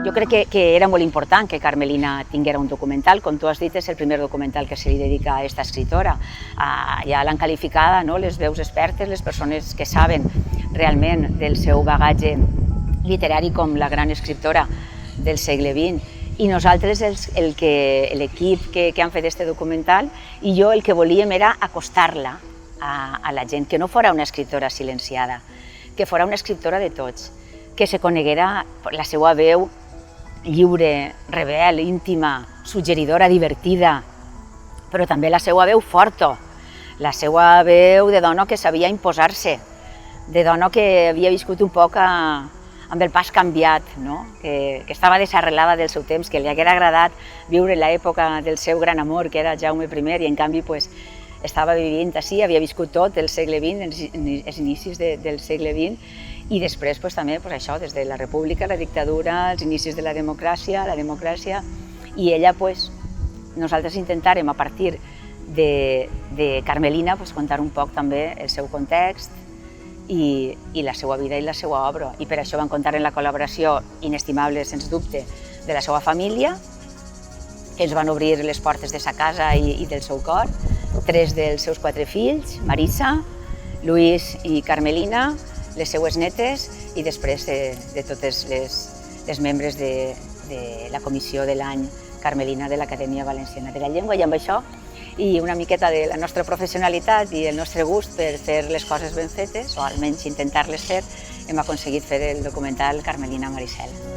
Jo crec que era molt important que Carmelina tinguera un documental, com tu has dit, és el primer documental que se li dedica a aquesta escritora. Ja l'han qualificada, no?, les veus expertes, les persones que saben realment del seu bagatge literari com la gran escriptora del segle XX. I nosaltres, l'equip que han fet aquest documental, i jo el que volíem era acostar-la a la gent, que no fora una escriptora silenciada, que fora una escriptora de tots, que se coneguera la seva veu lliure, rebel, íntima, suggeridora, divertida, però també la seva veu forta, la seva veu de dona que sabia imposar-se, de dona que havia viscut un poc amb el pas canviat, que estava desarrelada del seu temps, que li haguera agradat viure l'època del seu gran amor, que era Jaume I, i en canvi estava vivint així, havia viscut tot el segle XX, els inicis del segle XX, i després també això, des de la república, la dictadura, els inicis de la democràcia, i ella, nosaltres intentàrem a partir de Carmelina contar un poc també el seu context i la seva vida i la seva obra, i per això vam comptar en la col·laboració inestimable, sens dubte, de la seva família, que ens van obrir les portes de sa casa i del seu cor, 3 dels seus 4 fills, Marisa, Luis i Carmelina, les seues netes i després de totes les membres de la comissió de l'any Carmelina de l'Acadèmia Valenciana de la Llengua, i amb això i una miqueta de la nostra professionalitat i el nostre gust per fer les coses ben fetes, o almenys intentar-les fer, hem aconseguit fer el documental Carmelina Maricel.